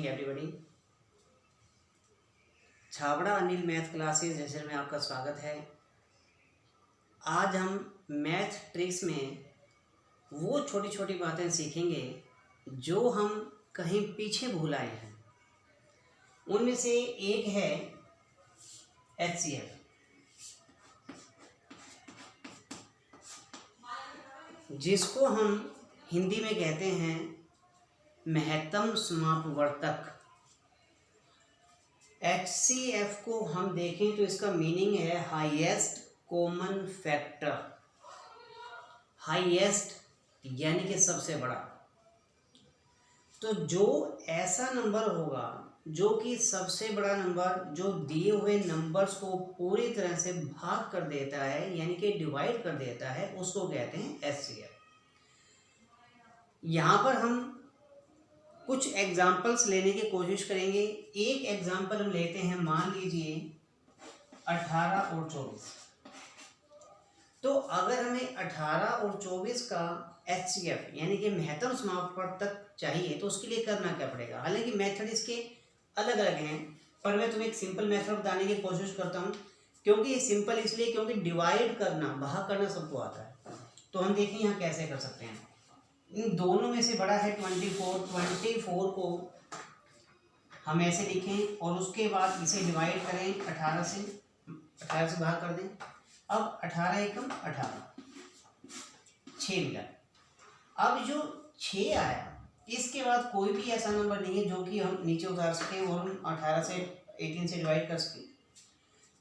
Evening everybody. Chhabra Anil math classes session में आपका स्वागत है। आज हम मैथ ट्रिक्स में वो छोटी छोटी बातें सीखेंगे जो हम कहीं पीछे भूल आए हैं। उनमें से एक है HCF, जिसको हम हिंदी में कहते हैं महत्तम समापवर्तक। HCF को हम देखें तो इसका मीनिंग है हाईएस्ट कॉमन फैक्टर। हाईएस्ट यानी कि सबसे बड़ा। तो जो ऐसा नंबर होगा जो कि सबसे बड़ा नंबर जो दिए हुए नंबर्स को पूरी तरह से भाग कर देता है यानी कि डिवाइड कर देता है, उसको कहते हैं HCF। यहाँ पर हम कुछ एग्जाम्पल्स लेने की कोशिश करेंगे। एक एग्जाम्पल हम लेते हैं, मान लीजिए 18 और 24। तो अगर हमें 18 और 24 का HCF यानी कि महत्तम समापवर्तक चाहिए तो उसके लिए करना क्या पड़ेगा। हालांकि मेथड इसके अलग अलग हैं, पर मैं तुम्हें एक सिंपल मेथड बताने की कोशिश करता हूँ, क्योंकि सिंपल इसलिए क्योंकि डिवाइड करना, भाग करना सबको आता है। तो हम देखें यहाँ कैसे कर सकते हैं। इन दोनों में से बड़ा है 24 को हम ऐसे लिखें और उसके बाद इसे डिवाइड करें 18 से भाग कर दें। अब 18 एकम 18, 6 मिला। अब जो 6 आया इसके बाद कोई भी ऐसा नंबर नहीं है जो कि हम नीचे उतार सकें और हम 18 से 18 से डिवाइड कर सकें।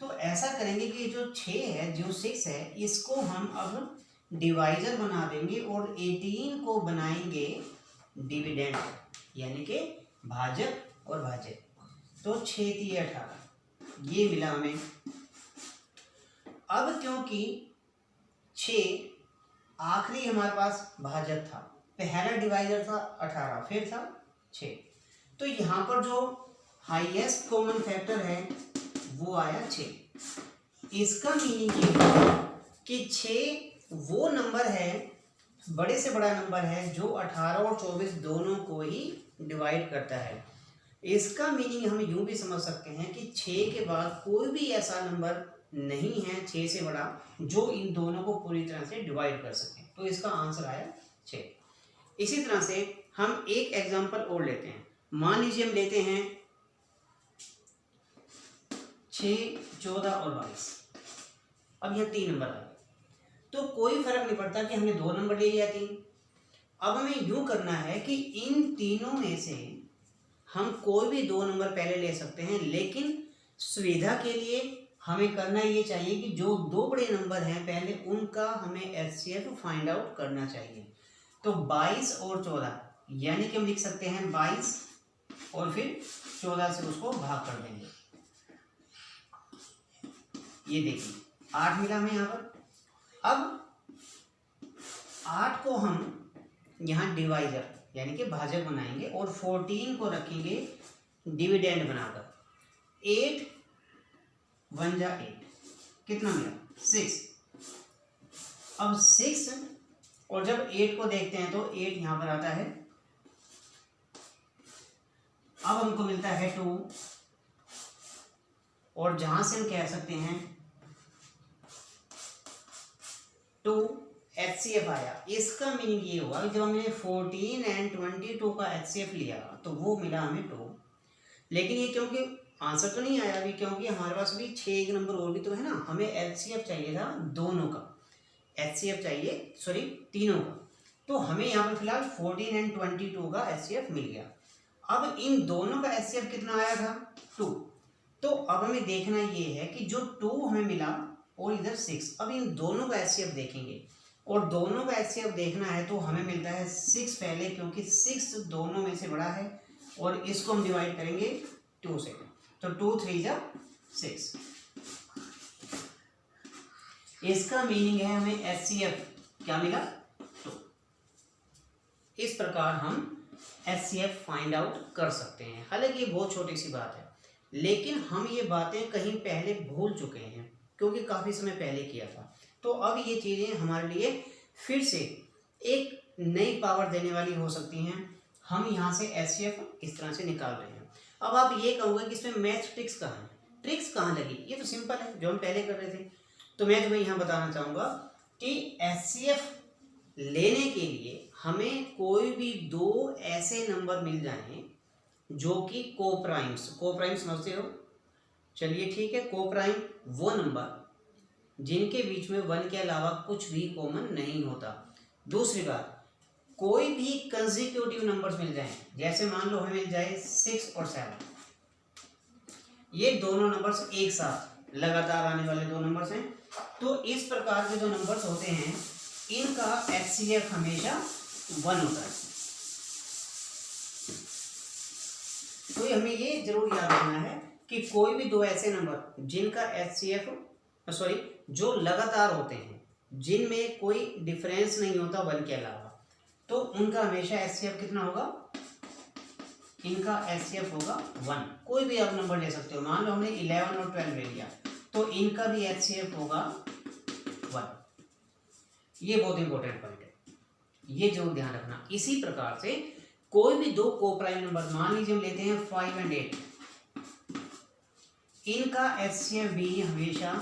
तो ऐसा करेंगे कि जो 6 है, जो 6 है, इसको हम अब डिवाइजर बना देंगे और 18 को बनाएंगे डिविडेंड यानी कि भाजक और भाज्य। तो 6 3 18 ये मिला हमें। अब क्योंकि 6 आखिरी हमारे पास भाजक था, पहला डिवाइजर था 18, फिर था 6, तो यहाँ पर जो हाईएस्ट कॉमन फैक्टर है वो आया 6। इसका मीनिंग ये है कि 6 वो नंबर है, बड़े से बड़ा नंबर है जो 18 और 24 दोनों को ही डिवाइड करता है। इसका मीनिंग हम यूं भी समझ सकते हैं कि 6 के बाद कोई भी ऐसा नंबर नहीं है 6 से बड़ा जो इन दोनों को पूरी तरह से डिवाइड कर सके। तो इसका आंसर आया 6। इसी तरह से हम एक एग्जांपल और लेते हैं। मान लीजिए हम लेते हैं 6 14 और 22। अब यह 3 नंबर आए तो कोई फर्क नहीं पड़ता कि हमने 2 नंबर ले लिया 3। अब हमें यूं करना है कि इन तीनों में से हम कोई भी 2 नंबर पहले ले सकते हैं, लेकिन सुविधा के लिए हमें करना ये चाहिए कि जो 2 बड़े नंबर हैं पहले उनका हमें HCF फाइंड आउट करना चाहिए। तो 22 और 14 यानी कि हम लिख सकते हैं 22 और फिर 14 से उसको भाग कर देंगे। ये देखिए 8 मिला हमें यहाँ पर। अब 8 को हम यहाँ डिवाइजर यानी कि भाजक बनाएंगे और 14 को रखेंगे डिविडेंड बनाकर। 8 1 जा 8 कितना मिला 6। अब 6 और जब 8 को देखते हैं तो 8 यहाँ पर आता है। अब हमको मिलता है 2 और जहां से हम कह सकते हैं 2 HCF आया। इसका मीनिंग ये हुआ कि जब हमने 14 एंड 22 का HCF लिया तो वो मिला हमें 2। लेकिन ये क्योंकि आंसर तो नहीं आया अभी, क्योंकि हमारे पास भी 6 एक नंबर और भी तो है ना। हमें HCF चाहिए था दोनों का, HCF चाहिए सॉरी तीनों का। तो हमें यहाँ पर फिलहाल 14 एंड 22 का HCF मिल गया। अब इन दोनों का HCF कितना आया था 2। तो अब हमें देखना ये है कि जो 2 हमें मिला और इधर 6, अब इन दोनों का HCF देखेंगे और दोनों का HCF देखना है तो हमें मिलता है 6 पहले, क्योंकि 6 दोनों में से बड़ा है और इसको हम डिवाइड करेंगे 2 से। तो 2 3 जा 6। इसका मीनिंग है हमें HCF क्या मिला 2। इस प्रकार हम HCF फाइंड आउट कर सकते हैं। हालांकि ये बहुत छोटी सी बात है, लेकिन हम ये बातें कहीं पहले भूल चुके हैं क्योंकि काफ़ी समय पहले किया था। तो अब ये चीज़ें हमारे लिए फिर से एक नई पावर देने वाली हो सकती हैं। हम यहाँ से एचसीएफ इस तरह से निकाल रहे हैं। अब आप ये कहोगे कि इसमें मैथ ट्रिक्स कहाँ है, ट्रिक्स कहाँ लगी? ये तो सिंपल है जो हम पहले कर रहे थे। तो मैं तुम्हें यहाँ बताना चाहूँगा कि एचसीएफ लेने के लिए हमें कोई भी दो ऐसे नंबर मिल जाएं जो कि कोप्राइम्स समझते हो? चलिए ठीक है, कोप्राइम वो नंबर जिनके बीच में 1 के अलावा कुछ भी कॉमन नहीं होता। दूसरी बात, कोई भी कंसेक्यूटिव नंबर्स मिल जाएं, जैसे मान लो हमें मिल जाए 6 और 7, ये दोनों नंबर्स एक साथ लगातार आने वाले दो नंबर्स हैं। तो इस प्रकार के जो नंबर्स होते हैं इनका एचसीएफ हमेशा 1 होता है। तो हमें ये जरूर याद रखना है कि कोई भी दो ऐसे नंबर जिनका एचसीएफ जो लगातार होते हैं, जिनमें कोई डिफरेंस नहीं होता 1 के अलावा, तो उनका हमेशा एचसीएफ कितना होगा? इनका एचसीएफ होगा 1। कोई भी आप नंबर ले सकते हो, मान लो हमने 11 और 12 ले लिया तो इनका भी एचसीएफ होगा 1। ये बहुत इंपॉर्टेंट पॉइंट है, ये जरूर ध्यान रखना। इसी प्रकार से कोई भी दो कोप्राइम नंबर, मान लीजिए हम लेते हैं 5 और 8, इनका एचसीएफ भी हमेशा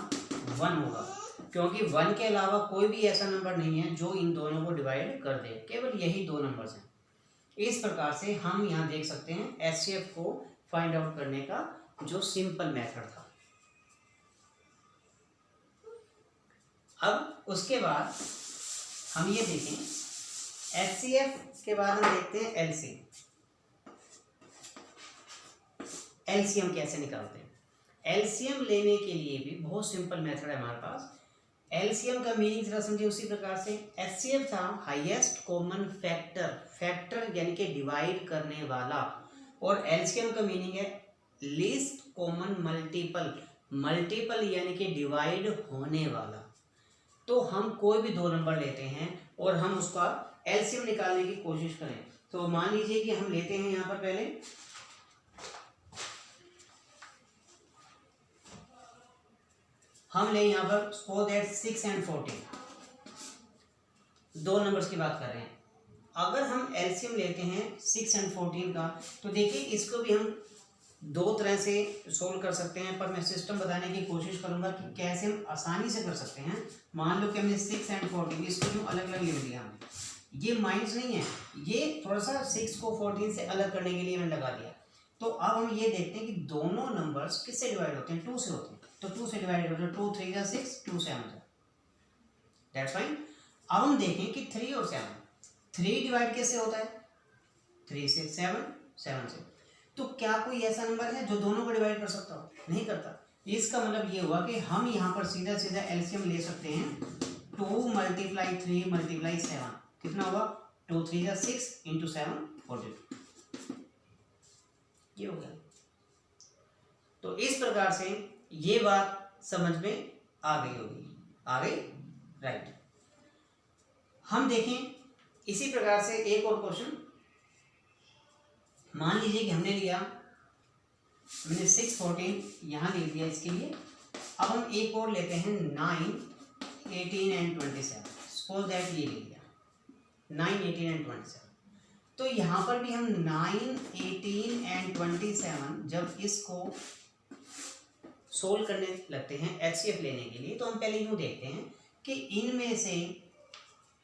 1 होगा, क्योंकि 1 के अलावा कोई भी ऐसा नंबर नहीं है जो इन दोनों को डिवाइड कर दे, केवल यही दो नंबर्स हैं। इस प्रकार से हम यहाँ देख सकते हैं एचसीएफ को फाइंड आउट करने का जो सिंपल मेथड था। अब उसके बाद हम ये देखें, एचसीएफ के बाद हम देखते हैं एलसीएम। एलसीएम कैसे निकालते हैं? एलसीएम लेने के लिए भी बहुत सिंपल मेथड है हमारे पास। एलसीएम का मीनिंग जरा समझिए उसी प्रकार से। एचसीएफ था हाईएस्ट कॉमन फैक्टर, फैक्टर यानी कि डिवाइड करने वाला, और एलसीएम का मीनिंग है लीस्ट कॉमन मल्टीपल, मल्टीपल यानी कि डिवाइड होने वाला। तो हम कोई भी दो नंबर लेते हैं और हम उसका एलसीएम निकालने की कोशिश करें, तो मान लीजिए कि हम लेते हैं यहाँ पर पहले हम ले यहाँ पर सपोज दैट 6 और 14, दो नंबर्स की बात कर रहे हैं। अगर हम एलसीएम लेते हैं 6 और 14 का, तो देखिए इसको भी हम दो तरह से सोल्व कर सकते हैं, पर मैं सिस्टम बताने की कोशिश करूंगा कि कैसे हम आसानी से कर सकते हैं। मान लो कि हमने 6 और 14 इसको जो अलग अलग ले लिया, हमने ये माइनस नहीं है, ये थोड़ा सा 6 को 14 से अलग करने के लिए मैंने लगा दिया। तो अब हम ये देखते हैं कि दोनों नंबर्स किससे डिवाइड होते हैं? 2 से होते हैं। तो 2 से डिवाइड होते हैं, 2 3 जा 6, 2 7 जा, दैट्स फाइन। अब हम देखें कि 3 और 7, 3 डिवाइड कैसे होता है? 3 से 7, 7 से। तो क्या कोई ऐसा नंबर है जो दोनों को डिवाइड कर सकता हो? नहीं करता। इसका मतलब ये हुआ कि हम यहाँ पर सीधा सीधा एलसीएम ले सकते हैं। 2 × 3 × 7 कितना होगा? 2 3 जा 6 × 7 42, ये हो गया। तो इस प्रकार से ये बात समझ में आ गई होगी, आ गई? राइट। हम देखें इसी प्रकार से एक और क्वेश्चन। मान लीजिए कि हमने 6 14 यहाँ ले लिया इसके लिए। अब हम एक और लेते हैं 9 18 और 27, सपोज दैट ये ले लिया 9 18 और 27। तो यहाँ पर भी हम 9 18 और 27 जब इसको सोल्व करने लगते हैं एचसीएफ लेने के लिए, तो हम पहले यूँ देखते हैं कि इनमें से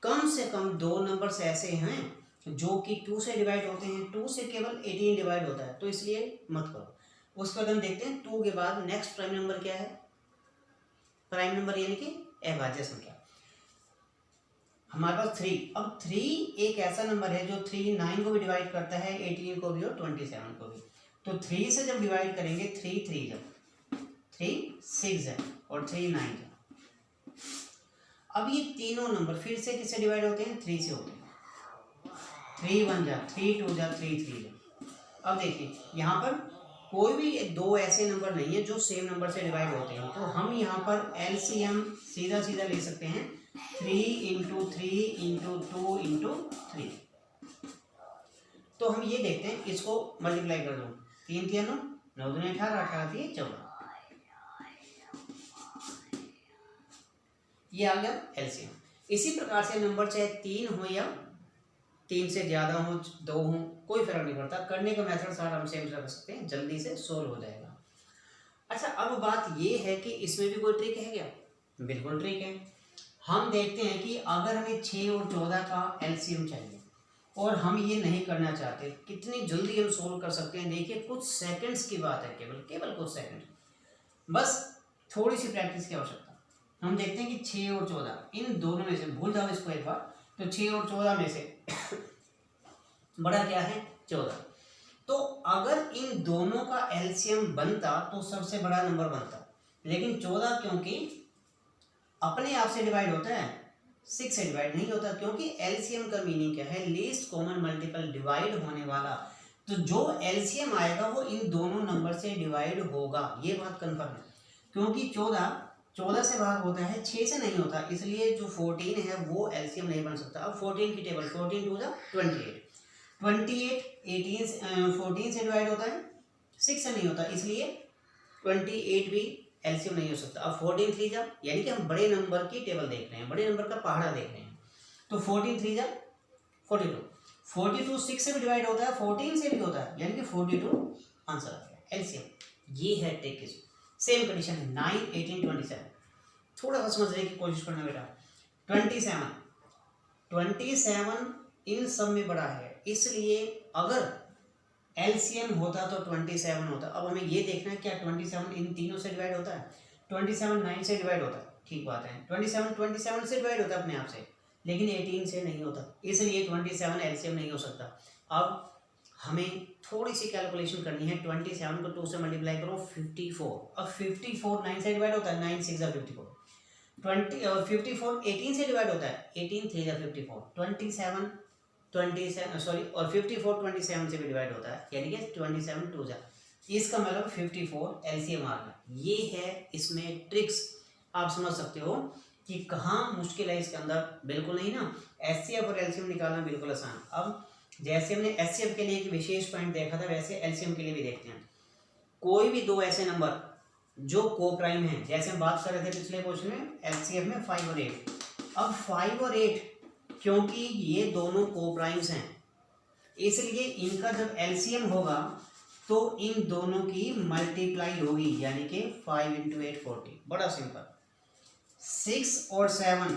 कम दो नंबर्स ऐसे हैं जो कि 2 से डिवाइड होते हैं। 2 से केवल 18 डिवाइड होता है, तो इसलिए मत करो। उसके बाद हम देखते हैं 2 के बाद नेक्स्ट प्राइम नंबर क्या है? प्राइम नंबर यानी कि अभाज्य संख्या। हमारे पास 3। अब 3 एक ऐसा नंबर है जो 3 9 को भी डिवाइड करता है, 18 को भी और 27 को भी। तो 3 से जब डिवाइड करेंगे 3 3 जब 3 6 है और 3 9 है। अब ये तीनों नंबर फिर से किससे डिवाइड होते हैं? 3 से होते हैं। 3 1 जा 3 2 जा 3 3 जा। अब देखिए यहाँ पर कोई भी दो ऐसे नंबर नहीं है जो सेम नंबर से डिवाइड होते हैं, तो हम यहाँ पर एलसीएम सीधा सीधा ले सकते हैं 3 × 3 × 2 × 3। तो हम ये देखते हैं, इसको मल्टीप्लाई कर दो, 3 3 9 9 2 18 18 3 14, ये आ गया एलसीएम। इसी प्रकार से नंबर चाहे 3 हो या 3 से ज़्यादा हो 2 हो कोई फर्क नहीं पड़ता, करने का मेथड सारा हम सेम रख सकते हैं, जल्दी से सोल्व हो जाएगा। अच्छा अब बात ये है कि इसमें भी कोई ट्रिक है क्या? बिल्कुल ट्रिक है। हम देखते हैं कि अगर हमें 6 और 14 का एलसीएम चाहिए और हम ये नहीं करना चाहते, कितनी जल्दी हम सोल्व कर सकते हैं। देखिए कुछ सेकंड्स की बात है, केवल कुछ सेकंड, बस थोड़ी सी प्रैक्टिस की आवश्यकता। हम देखते हैं कि 6 और 14 इन दोनों में से, भूल जाओ इसको एक बार, तो 6 और 14 में से बड़ा क्या है? 14। तो अगर इन दोनों का एलसीएम बनता तो सबसे बड़ा नंबर बनता, लेकिन 14 क्योंकि अपने आप से डिवाइड होता है, 6 से डिवाइड नहीं होता, क्योंकि एलसीएम का मीनिंग क्या है? लीस्ट कॉमन मल्टीपल, डिवाइड होने वाला। तो जो एलसीएम आएगा वो इन दोनों नंबर से डिवाइड होगा, ये बात कंफर्म है। क्योंकि 14 से भाग होता है, 6 से नहीं होता, इसलिए जो 14 है वो एलसीएम नहीं बन सकता। अब 14 की टेबल, 14 टू द 28, 14 से डिवाइड होता है, 6 से नहीं होता, इसलिए 28 भी एलसीएम नहीं हो सकता। अब 14 3 जा, यानी कि हम बड़े नंबर की टेबल देख रहे हैं, बड़े नंबर का पहाड़ा देख रहे हैं, तो 14 3 जा 42, 42 6 से भी डिवाइड होता है, 14 से भी होता है, यानी कि 42 आंसर आ गया एलसीएम। ये है ट्रिक। सेम कंडीशन 9 18 27, थोड़ा सा समझने की कोशिश करना बेटा। 27 इन सब में बड़ा है, इसलिए अगर एलसीएम होता तो 27 होता। अब हमें ये देखना है क्या 27 इन तीनों से डिवाइड होता है? 27 9 से डिवाइड होता है, ठीक बात है। 27 से डिवाइड होता है अपने आप से, लेकिन 18 से नहीं होता, इसलिए 27 एलसीएम नहीं हो सकता। अब हमें थोड़ी सी कैलकुलेशन करनी है। 27 को 2 से मल्टीप्लाई करो, 54। अब 54 9 से डिवाइड होता है, 9 6 जा 54। 54 18 से डिवाइड होता है, 18 3 जा 54। 27 और 54 27 से भी डिवाइड होता है, यानी कि 27 2 जा, इसका मतलब 54 एलसीएम आ गया। ये है इसमें ट्रिक्स, आप समझ सकते हो कि कहाँ मुश्किल है इसके अंदर। बिल्कुल नहीं ना, एचसीएफ और एलसीएम निकालना बिल्कुल आसान। अब जैसे हमने एचसीएफ के लिए एक विशेष पॉइंट देखा था, वैसे एलसीएम के लिए भी देखते हैं। कोई भी दो ऐसे नंबर जो को प्राइम है, जैसे हम बात कर रहे थे पिछले क्वेश्चन में एचसीएफ में 5 और 8। अब 5 और 8 क्योंकि ये दोनों को प्राइम्स हैं, इसलिए इनका जब एलसीएम होगा तो इन दोनों की मल्टीप्लाई होगी, यानी कि 5 × 8 40। बड़ा सिंपल। 6 और 7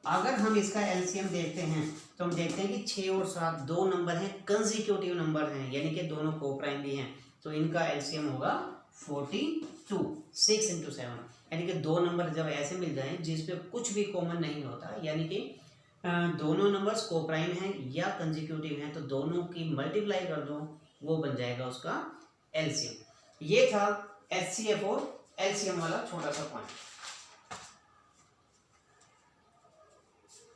अगर हम इसका एलसीएम देखते हैं तो हम देखते हैं कि 6 और 7 दो नंबर हैं, कंसेक्यूटिव नंबर हैं, यानी कि दोनों को प्राइम भी हैं, तो इनका एलसीएम होगा 42। 6 × 7, यानी कि दो नंबर जब ऐसे मिल जाएं जिसपे कुछ भी कॉमन नहीं होता, यानी कि दोनों नंबर्स को प्राइम हैं या कंसेक्यूटिव हैं, तो दोनों की मल्टीप्लाई कर दो, वो बन जाएगा उसका एलसीएम। ये था एचसीएफ और एलसीएम वाला छोटा सा पॉइंट।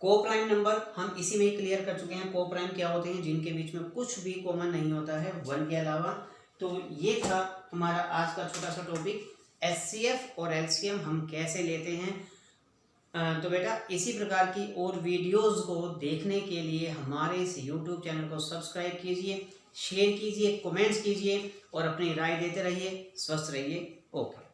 को प्राइम नंबर हम इसी में ही क्लियर कर चुके हैं। को प्राइम क्या होते हैं? जिनके बीच में कुछ भी कॉमन नहीं होता है 1 के अलावा। तो ये था हमारा आज का छोटा सा टॉपिक, एचसीएफ और एलसीएम हम कैसे लेते हैं। तो बेटा इसी प्रकार की और वीडियोस को देखने के लिए हमारे इस यूट्यूब चैनल को सब्सक्राइब कीजिए, शेयर कीजिए, कमेंट्स कीजिए और अपनी राय देते रहिए। स्वस्थ रहिए। ओके।